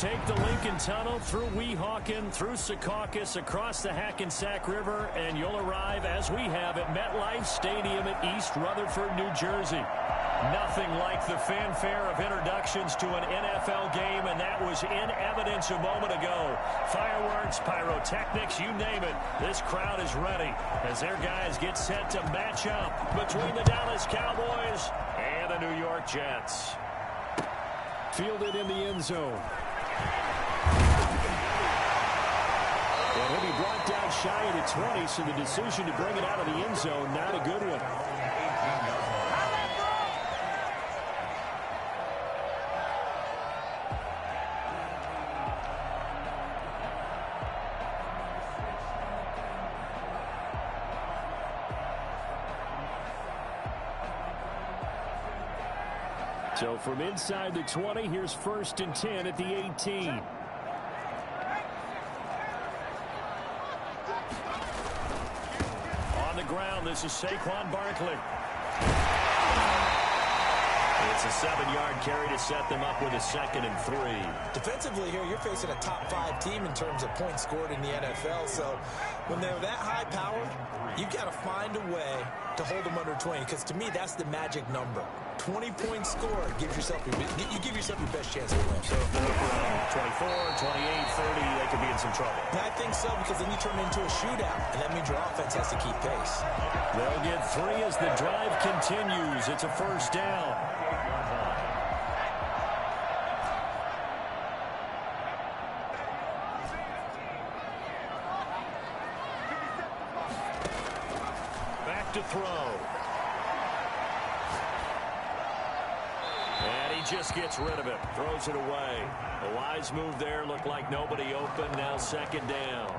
take the Lincoln Tunnel through Weehawken, through Secaucus, across the Hackensack River, and you'll arrive, as we have, at MetLife Stadium at East Rutherford, New Jersey. Nothing like the fanfare of introductions to an NFL game, and that was in evidence a moment ago. Fireworks, pyrotechnics, you name it. This crowd is ready as their guys get set to match up between the Dallas Cowboys and the New York Jets. Fielded in the end zone. And he'll be brought down shy of the 20, so the decision to bring it out of the end zone, not a good one. So from inside the 20, here's 1st and 10 at the 18. On the ground, this is Saquon Barkley. It's a 7-yard carry to set them up with a 2nd and 3. Defensively here, you're facing a top-5 team in terms of points scored in the NFL. So when they're that high power, you've got to find a way to hold them under 20, because to me, that's the magic number. 20 points scored, you give yourself your best chance to win. So if they're up around 24, 28, 30, they could be in some trouble. I think so, because then you turn it into a shootout, and that means your offense has to keep pace. They'll get 3 as the drive continues. It's a 1st down. Back to throw. Just gets rid of it, throws it away. A wise move there, looked like nobody open, now 2nd down.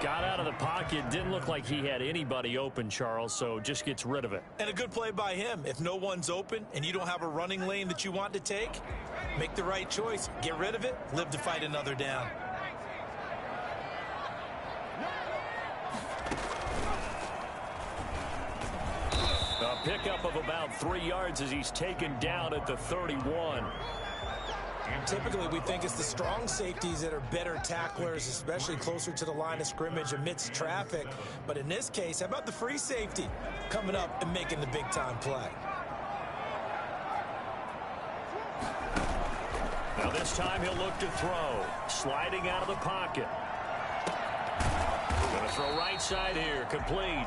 Got out of the pocket, didn't look like he had anybody open, Charles, so just gets rid of it. And a good play by him. If no one's open and you don't have a running lane that you want to take, make the right choice, get rid of it, live to fight another down. A pickup of about 3 yards as he's taken down at the 31. Typically, we think it's the strong safeties that are better tacklers, especially closer to the line of scrimmage amidst traffic. But in this case, how about the free safety coming up and making the big-time play? Now this time he'll look to throw. Sliding out of the pocket. Going to throw right side here, complete.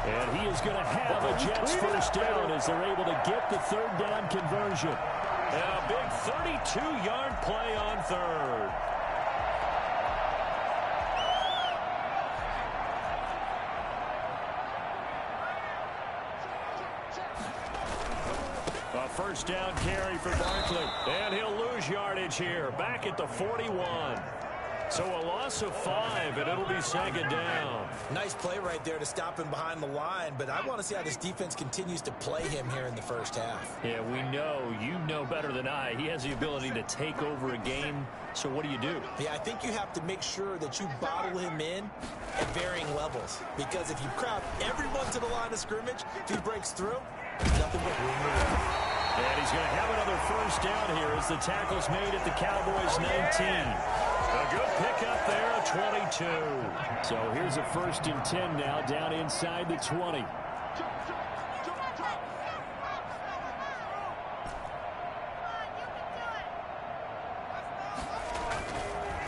And he is going to have a Jets 1st down as they're able to get the 3rd down conversion. And a big 32-yard play on 3rd. A 1st down carry for Barkley. And he'll lose yardage here, back at the 41. So a loss of 5, and it'll be 2nd down. Nice play right there to stop him behind the line, but I want to see how this defense continues to play him here in the 1st half. Yeah, we know. You know better than I. He has the ability to take over a game, so what do you do? Yeah, I think you have to make sure that you bottle him in at varying levels, because if you crowd everyone to the line of scrimmage, if he breaks through, nothing but room to run. And he's going to have another 1st down here as the tackle's made at the Cowboys' 19. A good pickup there, a 22. So here's a 1st and 10 now, down inside the 20.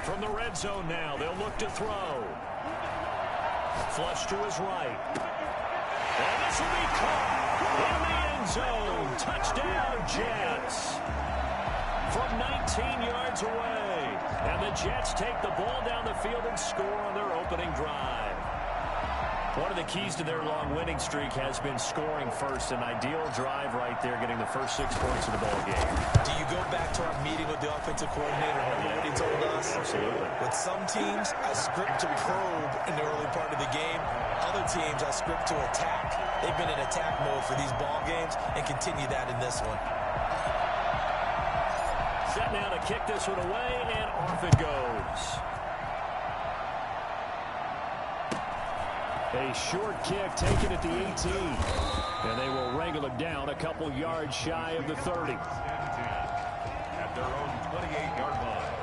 From the red zone now, they'll look to throw. Flush to his right. And this will be caught in the end zone. Touchdown, Jets. From 19 yards away. And the Jets take the ball down the field and score on their opening drive. One of the keys to their long winning streak has been scoring first. An ideal drive right there, getting the first 6 points of the ball game. Do you go back to our meeting with the offensive coordinator? Remember what he told us? Absolutely. With some teams, I script to probe in the early part of the game. Other teams, I script to attack. They've been in attack mode for these ball games and continue that in this one. Set now to kick this one away, and off it goes. A short kick taken at the 18. And they will wrangle it down a couple yards shy of the 30. At their own 28-yard line.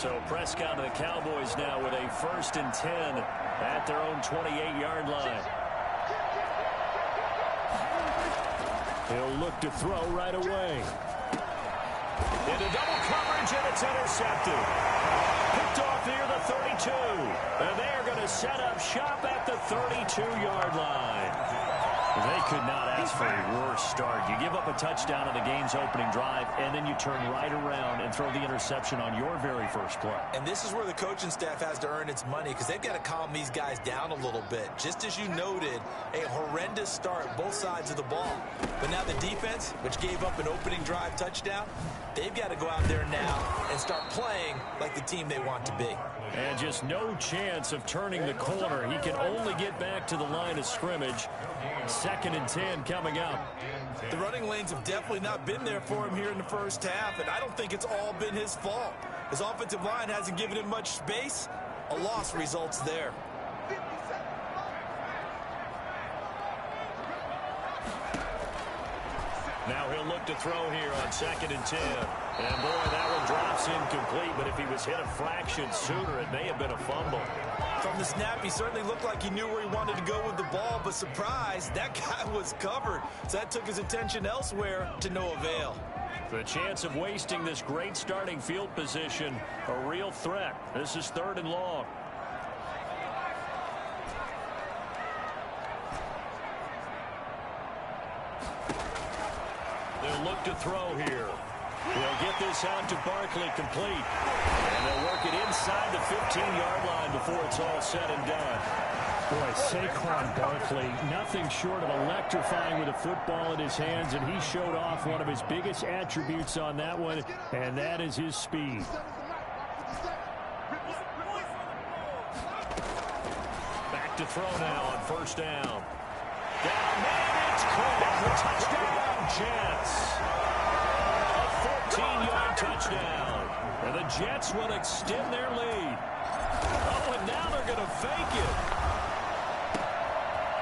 So Prescott and the Cowboys now with a 1st and 10 at their own 28-yard line. He'll look to throw right away. Into double coverage, and it's intercepted. Picked off near the 32. And they are going to set up shop at the 32-yard line. They could not ask for a worse start. You give up a touchdown on the game's opening drive, and then you turn right around and throw the interception on your very first play. And this is where the coaching staff has to earn its money, because they've got to calm these guys down a little bit. Just as you noted, a horrendous start both sides of the ball. But now the defense, which gave up an opening drive touchdown, they've got to go out there now and start playing like the team they want to be. And just no chance of turning the corner. He can only get back to the line of scrimmage. 2nd and 10 coming up. The running lanes have definitely not been there for him here in the first half, and I don't think it's all been his fault. His offensive line hasn't given him much space. A loss results there. Now he'll look to throw here on 2nd and 10. And boy, that one drops incomplete, but if he was hit a fraction sooner, it may have been a fumble. From the snap, he certainly looked like he knew where he wanted to go with the ball, but surprise, that guy was covered. So that took his attention elsewhere to no avail. The chance of wasting this great starting field position, a real threat. This is 3rd and long. They'll look to throw here. They'll get this out to Barkley complete. And they'll work it inside the 15-yard line before it's all said and done. Boy, Saquon Barkley, nothing short of electrifying with a football in his hands, and he showed off one of his biggest attributes on that one, and that is his speed. Back to throw now on 1st down. Down, and it's caught. Touchdown, Jets. A 14-yard touchdown. And the Jets will extend their lead. Oh, and now they're going to fake it.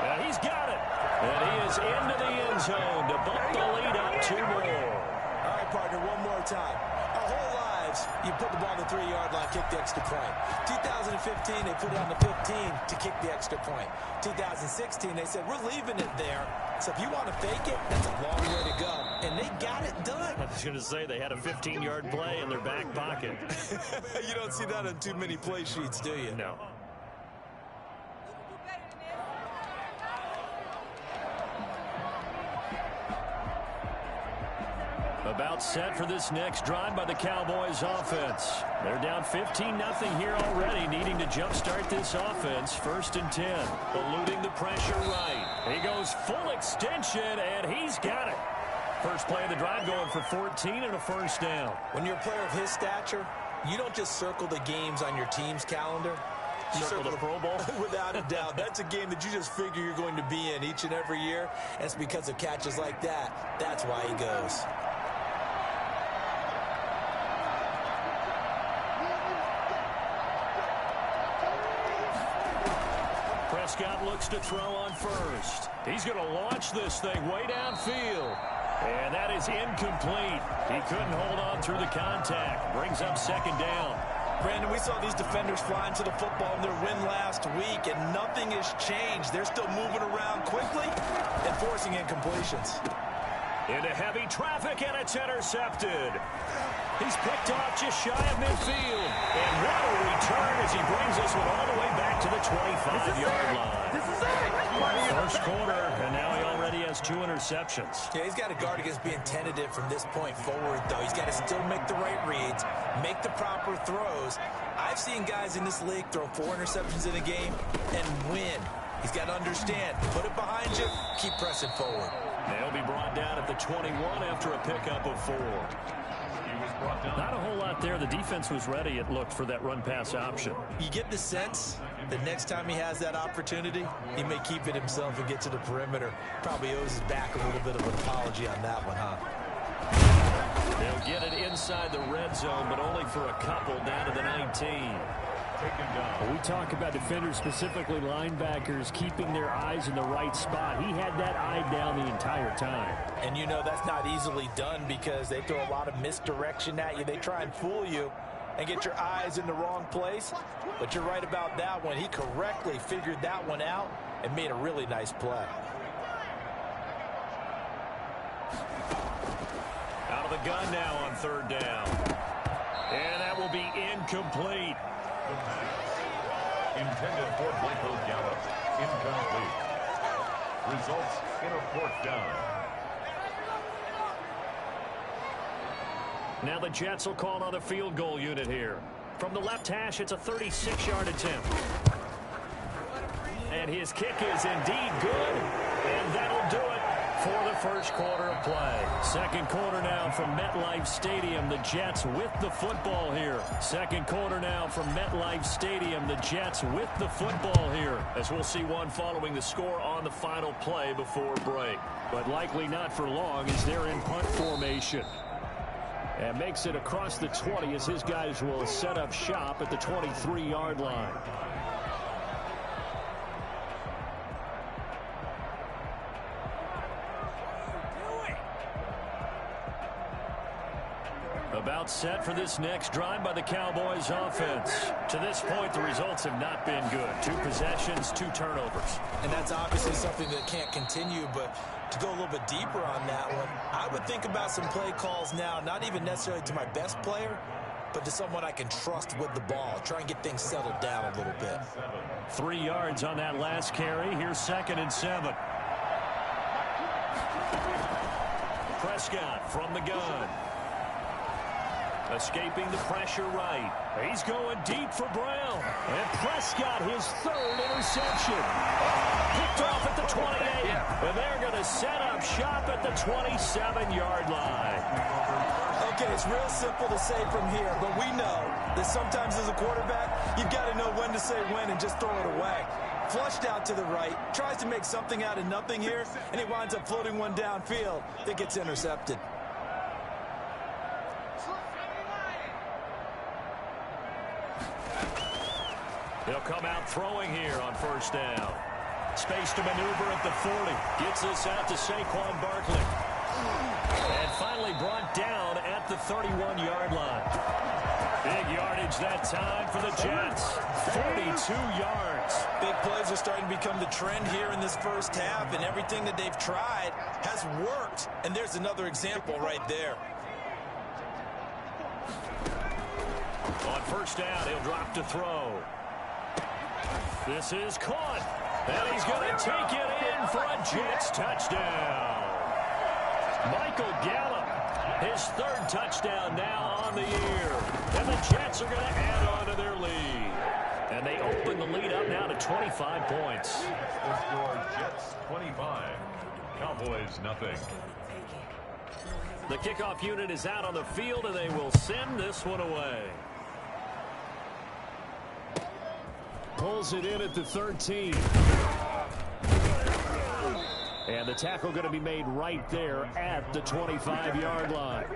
And he's got it. And he is into the end zone to bump the lead up 2 more. All right, partner, one more time. Our whole lives, you put the ball on the 3-yard line, kick the extra point. 2015, they put it on the 15 to kick the extra point. 2016, they said, we're leaving it there. So if you want to fake it, that's a long way to go. And they got it done. I was going to say they had a 15-yard play in their back pocket. You don't see that on too many play sheets, do you? No. About set for this next drive by the Cowboys offense. They're down 15-0 here already, needing to jumpstart this offense. 1st and 10. Eluding the pressure right. He goes full extension, and he's got it. First play of the drive going for 14 and a 1st down. When you're a player of his stature, you don't just circle the games on your team's calendar. You circle the Pro Bowl? Without a doubt. That's a game that you just figure you're going to be in each and every year. And it's because of catches like that. That's why he goes. Prescott looks to throw on 1st. He's going to launch this thing way downfield. And that is incomplete. He couldn't hold on through the contact. Brings up 2nd down. Brandon, we saw these defenders flying to the football in their win last week, and nothing has changed. They're still moving around quickly and forcing incompletions. Into heavy traffic, and it's intercepted. He's picked off just shy of midfield. And what a return as he brings this one all the way back to the 25-yard line. This is it. First quarter, and now he already has 2 interceptions. Yeah, he's got to guard against being tentative from this point forward, though. He's got to still make the right reads, make the proper throws. I've seen guys in this league throw 4 interceptions in a game and win. He's got to understand, put it behind you, keep pressing forward. They'll be brought down at the 21 after a pickup of 4. Not a whole lot there. The defense was ready, it looked, for that run-pass option. You get the sense that next time he has that opportunity, he may keep it himself and get to the perimeter. Probably owes his back a little bit of an apology on that one, huh? They'll get it inside the red zone, but only for a couple down to the 19. We talk about defenders, specifically linebackers, keeping their eyes in the right spot. He had that eye down the entire time. And you know that's not easily done because they throw a lot of misdirection at you. They try and fool you. and get your eyes in the wrong place. But you're right about that one. He correctly figured that one out and made a really nice play. Out of the gun now on third down. And that will be incomplete. Intended for Michael Gallup. Incomplete. Results in a fourth down. Now the Jets will call on the field goal unit here. From the left hash, it's a 36-yard attempt. And his kick is indeed good. And that'll do it for the first quarter of play. Second quarter now from MetLife Stadium. The Jets with the football here. Second quarter now from MetLife Stadium. The Jets with the football here. As we'll see one following the score on the final play before break. But likely not for long as they're in punt formation. And makes it across the 20 as his guys will set up shop at the 23-yard line. About set for this next drive by the Cowboys offense. To this point, the results have not been good. 2 possessions, 2 turnovers. And that's obviously something that can't continue, but to go a little bit deeper on that one, I would think about some play calls now, not even necessarily to my best player, but to someone I can trust with the ball. Try and get things settled down a little bit. 3 yards on that last carry. Here's 2nd and 7. Prescott from the gun. Escaping the pressure right. He's going deep for Brown. And Prescott, his 3rd interception. Picked off at the 28. And they're going to set up shop at the 27-yard line. Okay, it's real simple to say from here, but we know that sometimes as a quarterback, you've got to know when to say when and just throw it away. Flushed out to the right, tries to make something out of nothing here, and he winds up floating one downfield that gets intercepted. He'll come out throwing here on first down. Space to maneuver at the 40. Gets this out to Saquon Barkley. And finally brought down at the 31-yard line. Big yardage that time for the Jets. 42 yards. Big plays are starting to become the trend here in this first half, and everything that they've tried has worked. And there's another example right there. On first down, he'll drop to throw. This is caught. And he's going to take it in for a Jets touchdown. Michael Gallup, his 3rd touchdown now on the year. And the Jets are going to add on to their lead. And they open the lead up now to 25 points. The score, Jets 25, Cowboys nothing. The kickoff unit is out on the field, and they will send this one away. Pulls it in at the 13. And the tackle going to be made right there at the 25-yard line.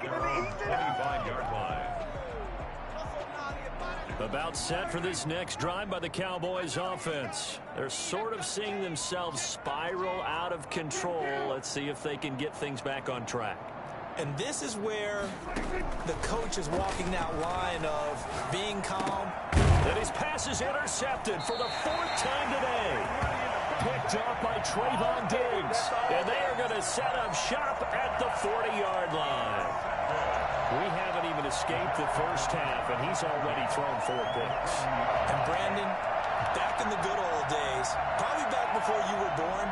25-yard line. About set for this next drive by the Cowboys offense. They're sort of seeing themselves spiral out of control. Let's see if they can get things back on track. And this is where the coach is walking that line of being calm. And his pass is intercepted for the 4th time today. Picked up by Trayvon Diggs. And they are going to set up shop at the 40-yard line. We haven't even escaped the first half, and he's already thrown 4 picks. And Brandon, back in the good old days, probably back before you were born,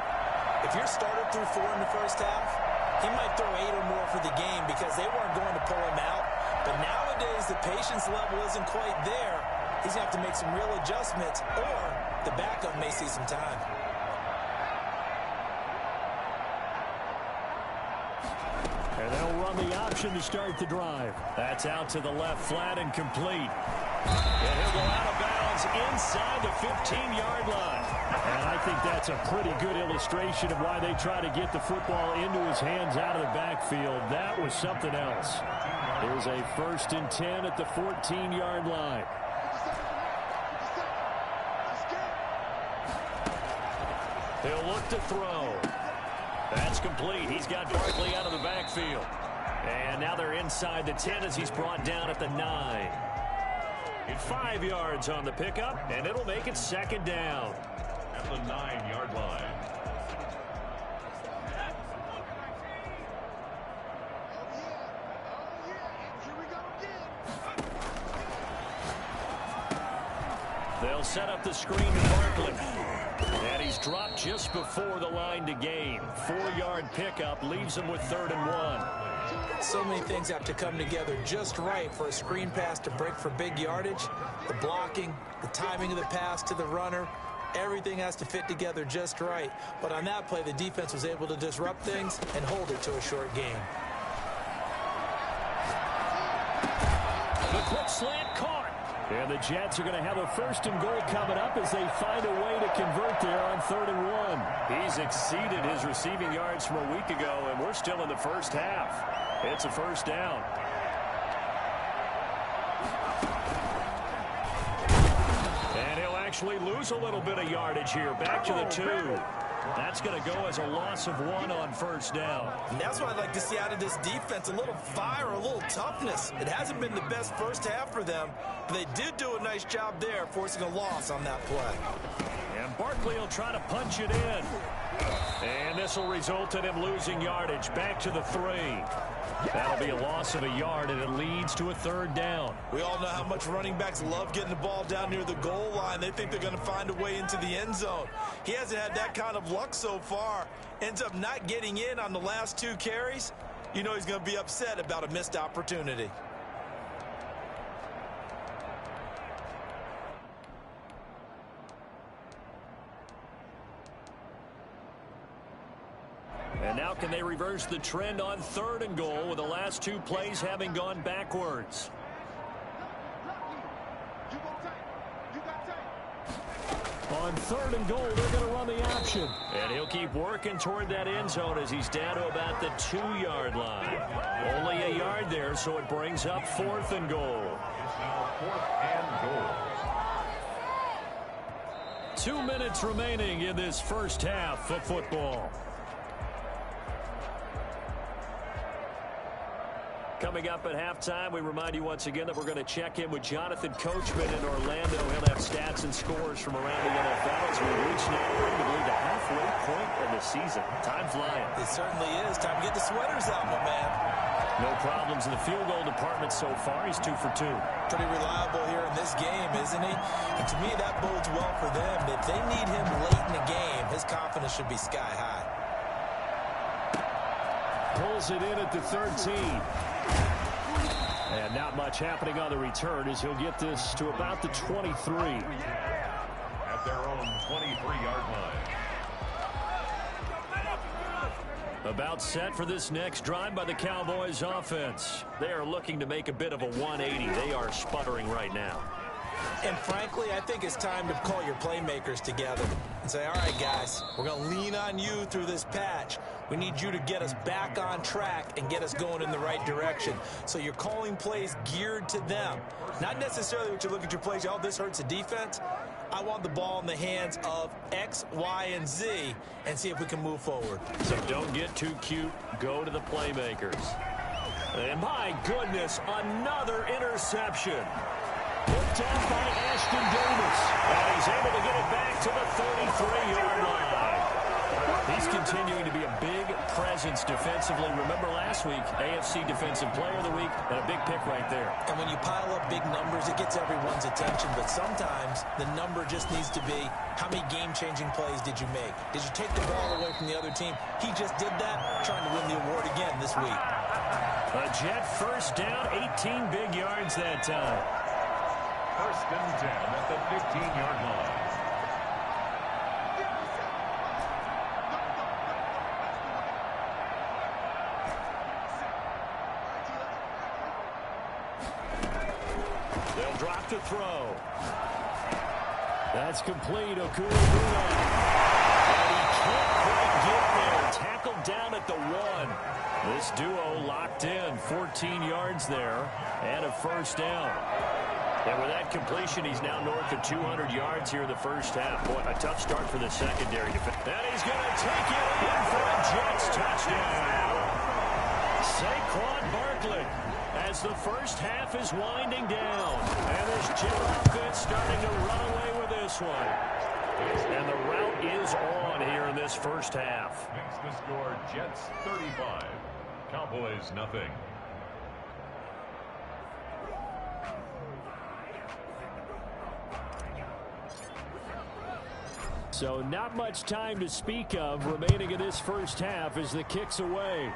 if your starter threw 4 in the first half, he might throw 8 or more for the game because they weren't going to pull him out. But nowadays, the patience level isn't quite there. He's going to have to make some real adjustments, or the backup may see some time. And they'll run the option to start the drive. That's out to the left flat and complete. And he'll go out of bounds inside the 15-yard line. And I think that's a pretty good illustration of why they try to get the football into his hands out of the backfield. That was something else. There's a 1st and 10 at the 14-yard line. He'll look to throw. That's complete. He's got Barkley out of the backfield. And now they're inside the 10 as he's brought down at the 9. 5 yards on the pickup, and it'll make it second down. At the 9-yard line. They'll set up the screen to Barkley. And he's dropped just before the line to gain. 4-yard pickup leaves him with 3rd and 1. So many things have to come together just right for a screen pass to break for big yardage. The blocking, the timing of the pass to the runner, everything has to fit together just right. But on that play, the defense was able to disrupt things and hold it to a short gain. The quick slant caught. And the Jets are going to have a 1st and goal coming up as they find a way to convert there on 3rd and 1. He's exceeded his receiving yards from a week ago, and we're still in the first half. It's a 1st down. And he'll actually lose a little bit of yardage here. Back to the 2. That's going to go as a loss of 1 on 1st down. And that's what I'd like to see out of this defense, a little fire, a little toughness. It hasn't been the best first half for them, but they did do a nice job there, forcing a loss on that play. And Barkley will try to punch it in. And this will result in him losing yardage. Back to the 3. That'll be a loss of a yard, and it leads to a 3rd down. We all know how much running backs love getting the ball down near the goal line. They think they're going to find a way into the end zone. He hasn't had that kind of luck so far. Ends up not getting in on the last 2 carries. You know he's going to be upset about a missed opportunity. And now can they reverse the trend on 3rd and goal with the last 2 plays having gone backwards? On 3rd and goal, they're going to run the option. And he'll keep working toward that end zone as he's down to about the 2-yard line. Only a yard there, so it brings up 4th and goal. It's now 4th and goal. 2 minutes remaining in this first half of football. Coming up at halftime, we remind you once again that we're going to check in with Jonathan Coachman in Orlando. He'll have stats and scores from around the NFL as we reach now arguably the halfway point of the season. Time flying. It certainly is. Time to get the sweaters out, my man. No problems in the field goal department so far. He's 2 for 2. Pretty reliable here in this game, isn't he? And to me, that bodes well for them. If they need him late in the game, his confidence should be sky high. Pulls it in at the 13. And not much happening on the return as he'll get this to about the 23. At their own 23-yard line. About set for this next drive by the Cowboys offense. They are looking to make a bit of a 180. They are sputtering right now. And frankly, I think it's time to call your playmakers together and say, all right, guys, we're going to lean on you through this patch. We need you to get us back on track and get us going in the right direction. So you're calling plays geared to them. Not necessarily what you look at your plays, oh, this hurts the defense. I want the ball in the hands of X, Y, and Z and see if we can move forward. So don't get too cute. Go to the playmakers. And my goodness, another interception. Picked off by Ashton Davis. And he's able to get it back to the 33-yard line. He's continuing to be a big presence defensively. Remember last week, AFC Defensive Player of the Week, and a big pick right there. And when you pile up big numbers, it gets everyone's attention. But sometimes the number just needs to be, how many game-changing plays did you make? Did you take the ball away from the other team? He just did that, trying to win the award again this week. A Jet 1st down, 18 big yards that time. 1st and 10 at the 15-yard line. They'll drop to throw. That's complete. Okudabuna. And he can't quite get there. Tackled down at the 1. This duo locked in. 14 yards there and a 1st down. And with that completion, he's now north of 200 yards here in the first half. Boy, a tough start for the secondary defense. And he's going to take it in for a Jets touchdown. Saquon Barkley as the first half is winding down. And this Jet offense starting to run away with this one. And the rout is on here in this first half. Makes the score Jets 35, Cowboys nothing. So not much time to speak of remaining in this first half as the kick's away.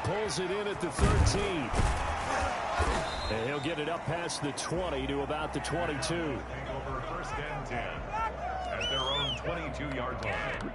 Pulls it in at the 13. And he'll get it up past the 20 to about the 22. Over first and 10 at their own 22-yard line.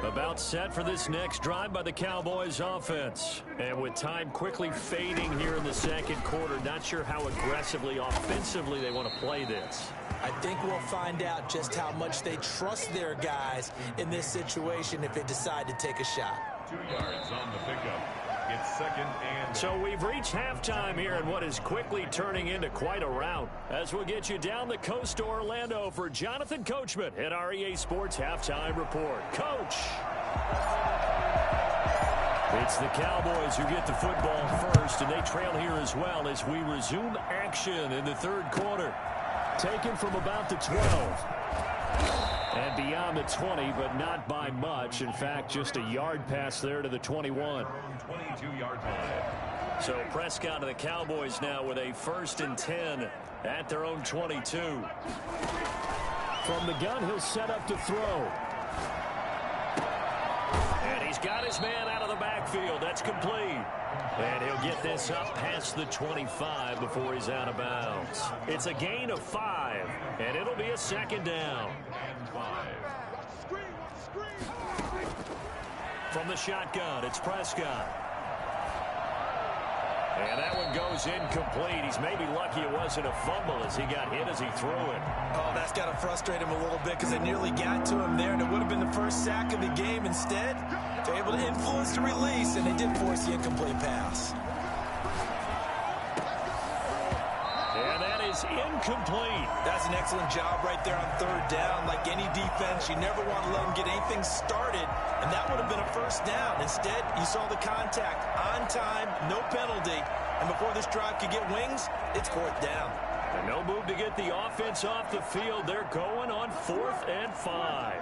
About set for this next drive by the Cowboys offense. And with time quickly fading here in the second quarter, not sure how aggressively, offensively they want to play this. I think we'll find out just how much they trust their guys in this situation if they decide to take a shot. 2 yards on the pickup. It's second and... So we've reached halftime here in what is quickly turning into quite a rout. As we'll get you down the coast to Orlando for Jonathan Coachman at our EA Sports Halftime Report. Coach! It's the Cowboys who get the football first, and they trail here as well as we resume action in the third quarter. Taken from about the 12. And beyond the 20, but not by much. In fact, just a yard pass there to the 21. 22-yard line. So Prescott and the Cowboys now with a 1st and 10 at their own 22. From the gun, he'll set up to throw. And he's got his man out of the backfield. That's complete. And he'll get this up past the 25 before he's out of bounds. It's a gain of 5, and it'll be a second down. And 5. From the shotgun, it's Prescott. And that one goes incomplete. He's maybe lucky it wasn't a fumble as he got hit as he threw it. Oh, that's got to frustrate him a little bit because they nearly got to him there, and it would have been the first sack of the game. Instead, they're able to influence the release, and they did force the incomplete pass. And that is incomplete. That's an excellent job right there on third down. Like any defense, you never want to let them get anything started, and that would have been a first down. Instead, you saw the contact on time, no penalty, and before this drive could get wings, it's fourth down. And no move to get the offense off the field. They're going on 4th and 5.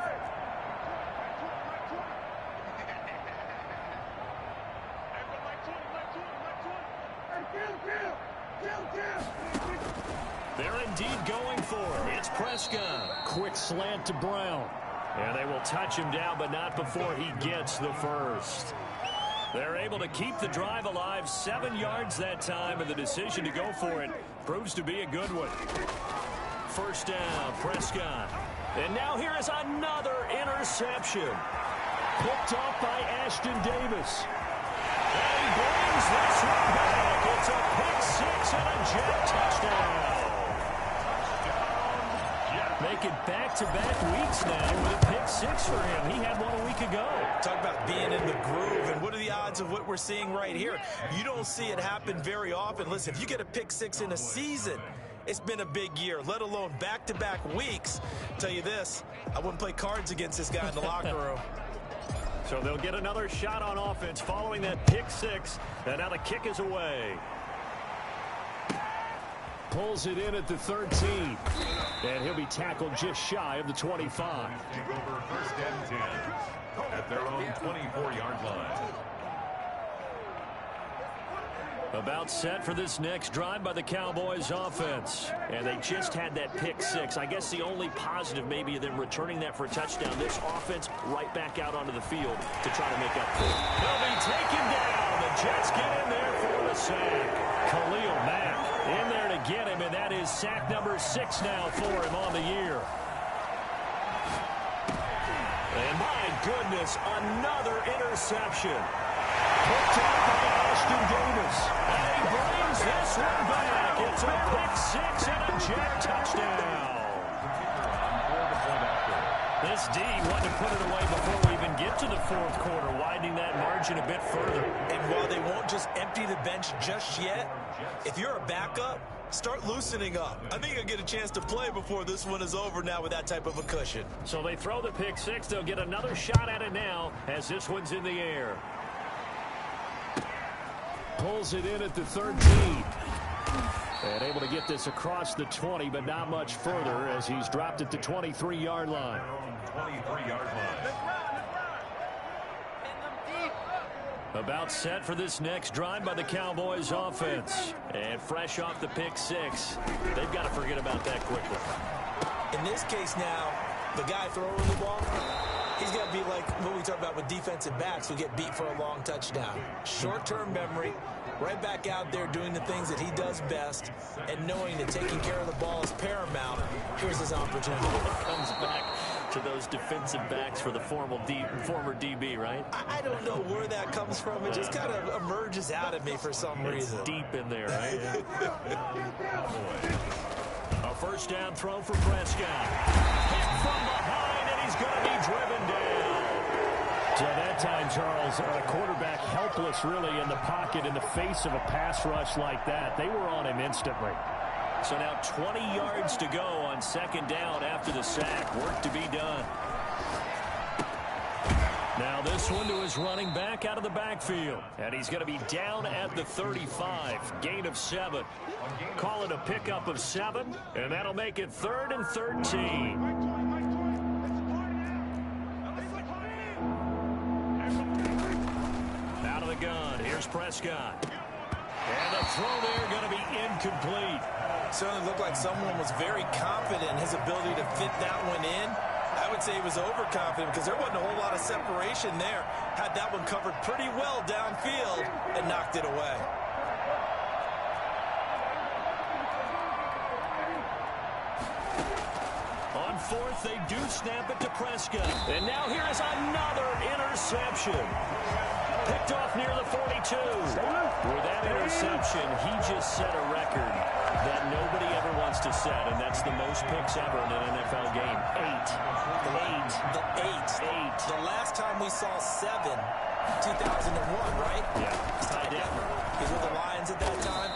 They're indeed going for it. It's Prescott. Quick slant to Brown. And they will touch him down, but not before he gets the first. They're able to keep the drive alive, 7 yards that time, and the decision to go for it proves to be a good one. First down, Prescott. And now here is another interception. Picked off by Ashton Davis. And he brings this one back. It's a pick 6 and a Jet touchdown. Make it back-to-back weeks now with a pick 6 for him. He had one a week ago. Talk about being in the groove, and what are the odds of what we're seeing right here? You don't see it happen very often. Listen, if you get a pick 6 in a season, it's been a big year, let alone back-to-back weeks. Tell you this, I wouldn't play cards against this guy in the locker room. So they'll get another shot on offense following that pick 6, and now the kick is away. Pulls it in at the 13. And he'll be tackled just shy of the 25. Take over first and 10 at their own 24-yard line. About set for this next drive by the Cowboys offense. And they just had that pick 6. I guess the only positive maybe of them returning that for a touchdown. This offense right back out onto the field to try to make up for it. They'll be taken down. The Jets get in there for the sack. Khalil Mack in there to get him, and that is sack number 6 now for him on the year. And my goodness, another interception. Picked up by Ashton Davis. And he brings this one back. It's a pick 6 and a Jet touchdown. This D wanted to put it away before we even get to the fourth quarter, widening that margin a bit further. And while they won't just empty the bench just yet, if you're a backup, start loosening up. I think you'll get a chance to play before this one is over now with that type of a cushion. So they throw the pick six. They'll get another shot at it now as this one's in the air. Pulls it in at the 13. And able to get this across the 20, but not much further as he's dropped it to 23-yard line. 23-yard line. About set for this next drive by the Cowboys offense. And fresh off the pick six. They've got to forget about that quickly. In this case now, the guy throwing the ball, he's got to be like what we talk about with defensive backs who get beat for a long touchdown. Short-term memory, right back out there doing the things that he does best, and knowing that taking care of the ball is paramount. Here's his opportunity. Comes back to those defensive backs for the former DB, right? I don't know where that comes from. It just kind of emerges out of me for some reason. It's deep in there, right? A first down throw for Prescott. Hit from behind, and he's going to be driven down. So that time, Charles, a quarterback helpless really in the pocket in the face of a pass rush like that. They were on him instantly. So now 20 yards to go on second down after the sack. Work to be done. Now this one to his running back out of the backfield. And he's going to be down at the 35. Gain of 7. Call it a pickup of 7. And that'll make it 3rd and 13. Out of the gun. Here's Prescott. And the throw there going to be incomplete. Certainly looked like someone was very confident in his ability to fit that one in. I would say he was overconfident because there wasn't a whole lot of separation there. Had that one covered pretty well downfield and knocked it away. On fourth, they do snap it to Prescott. And now here is another interception. Picked off near the 42. With that interception, he just set a record that nobody ever wants to set, and that's the most picks ever in an NFL game. 8. The last time we saw 7, 2001, right? Yeah. Ty Detmer. He's with the Lions at that time.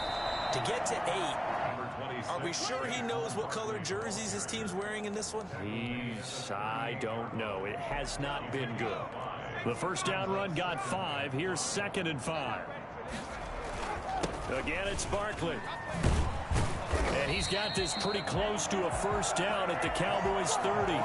To get to 8, are we sure he knows what color jerseys his team's wearing in this one? I don't know. It has not been good. The first down run got 5. Here's 2nd and 5. Again, it's Barkley. And he's got this pretty close to a first down at the Cowboys' 30.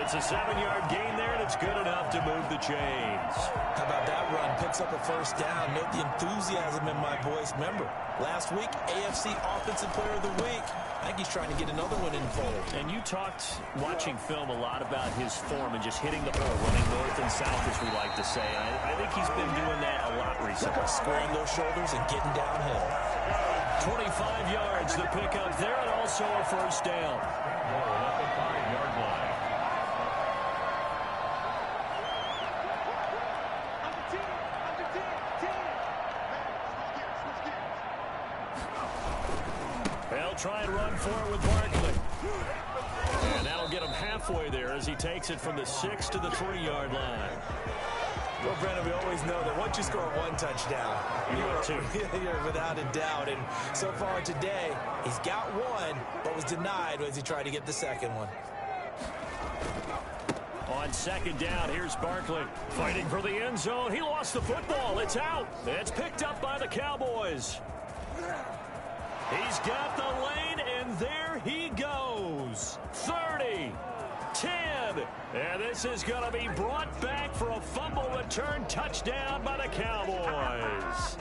It's a 7-yard gain there, and it's good enough to move the chains. How about that run? Picks up a first down. Note the enthusiasm in my voice. Remember, last week, AFC Offensive Player of the Week. I think he's trying to get another one in the fold. And you talked, watching film, a lot about his form and just hitting the hole, running north and south, as we like to say. I think he's been doing that a lot recently. Squaring those shoulders and getting downhill. 25 yards, the pickup there, and also a first down. At the 5-yard line. They'll try and run for it with Barkley. And that'll get him halfway there as he takes it from the 6 to the 3-yard line. Well, Brandon, we always know that once you score one touchdown, you're without a doubt. And so far today, he's got one, but was denied as he tried to get the second one. On second down, here's Barkley fighting for the end zone. He lost the football. It's out. It's picked up by the Cowboys. He's got the lane, and there he goes. 30, 10, and this is going to be brought back for a fumble return touchdown by the Cowboys.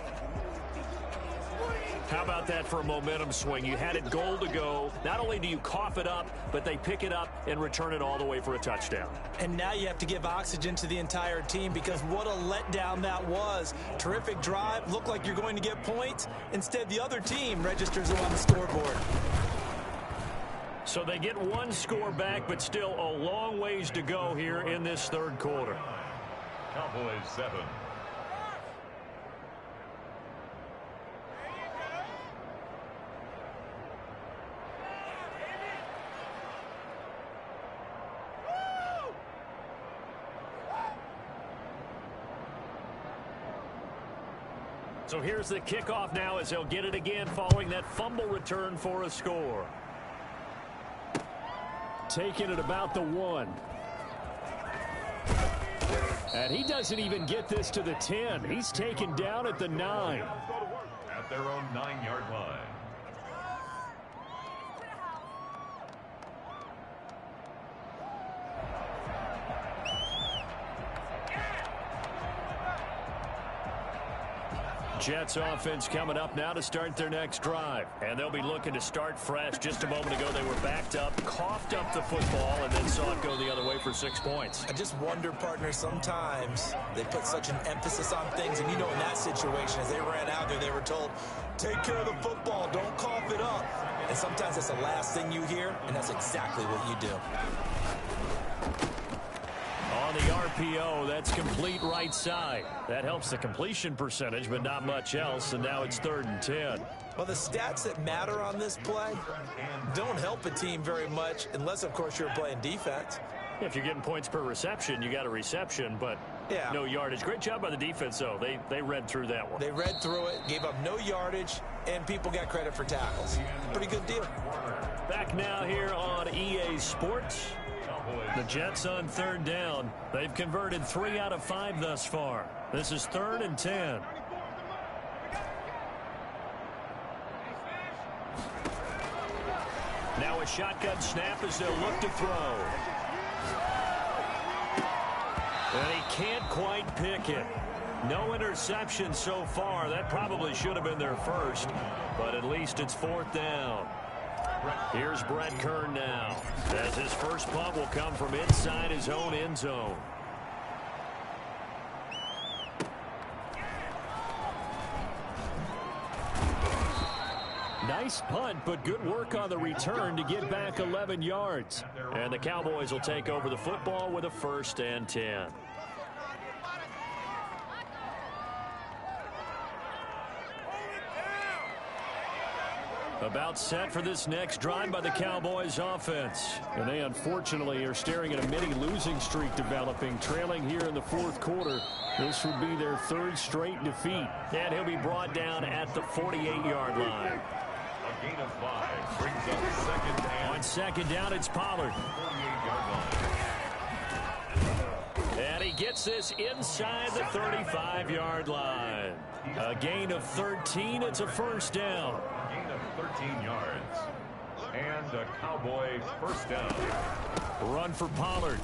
How about that for a momentum swing? You had it goal to go. Not only do you cough it up, but they pick it up and return it all the way for a touchdown. And now you have to give oxygen to the entire team because what a letdown that was. Terrific drive. Looked like you're going to get points. Instead, the other team registers them on the scoreboard. So they get one score back, but still a long ways to go here in this third quarter. Cowboys 7. So here's the kickoff now as they'll get it again following that fumble return for a score. Taking it about the 1. And he doesn't even get this to the 10. He's taken down at the 9. At their own 9-yard line. Jets offense coming up now to start their next drive. And they'll be looking to start fresh. Just a moment ago, they were backed up, coughed up the football, and then saw it go the other way for 6 points. I just wonder, partner, sometimes they put such an emphasis on things. And, you know, in that situation, as they ran out there, they were told, take care of the football, don't cough it up. And sometimes that's the last thing you hear, and that's exactly what you do. On the RPO, that's complete right side. That helps the completion percentage, but not much else, and now it's 3rd and 10. Well, the stats that matter on this play don't help a team very much unless, of course, you're playing defense. If you're getting points per reception, you got a reception, but no yardage. Great job by the defense, though. They read through that one. They read through it, gave up no yardage, and people got credit for tackles. Pretty good deal. Back now here on EA Sports. The Jets on 3rd down. They've converted 3 out of 5 thus far. This is 3rd and 10. Now a shotgun snap as they'll look to throw. And he can't quite pick it. No interception so far. That probably should have been their first, but at least it's 4th down. Here's Brett Kern now, as his first punt will come from inside his own end zone. Nice punt, but good work on the return to get back 11 yards. And the Cowboys will take over the football with a 1st and 10. About set for this next drive by the Cowboys offense. And they unfortunately are staring at a mini losing streak developing, trailing here in the 4th quarter. This would be their 3rd straight defeat. And he'll be brought down at the 48-yard line. A gain of 5 brings up 2nd down. On 2nd down, it's Pollard. 48-yard line. And he gets this inside the 35-yard line. A gain of 13. It's a 1st down. 13 yards. And a Cowboy 1st down. Run for Pollard.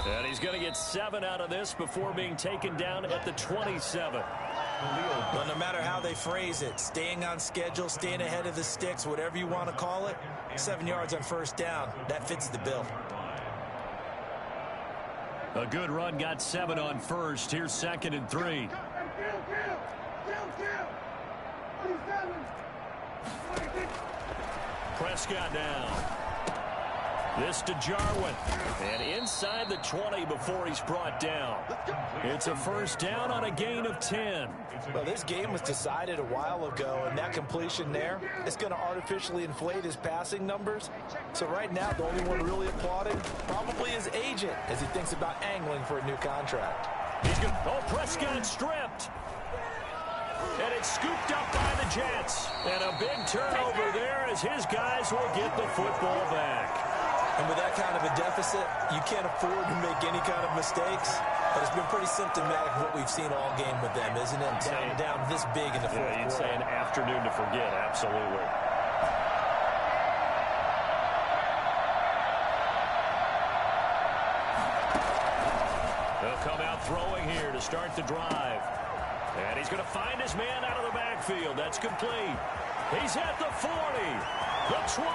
And he's going to get 7 out of this before being taken down at the 27. Well, no matter how they phrase it, staying on schedule, staying ahead of the sticks, whatever you want to call it, 7 yards on 1st down, that fits the bill. A good run got 7 on 1st. Here's 2nd and 3. Prescott down. This to Jarwin. And inside the 20 before he's brought down. It's a 1st down on a gain of 10. Well, this game was decided a while ago, and that completion there is going to artificially inflate his passing numbers. So right now, the only one really applauding probably his agent as he thinks about angling for a new contract. He's good. Oh, Prescott stripped. And it's scooped up by the Jets. And a big turnover there as his guys will get the football back. And with that kind of a deficit, you can't afford to make any kind of mistakes. But it's been pretty symptomatic of what we've seen all game with them, isn't it? Down this big in the 4th quarter. You'd say an afternoon to forget, absolutely. They'll come out throwing here to start the drive. And he's going to find his man out of the backfield. That's complete. He's at the 40, the 20,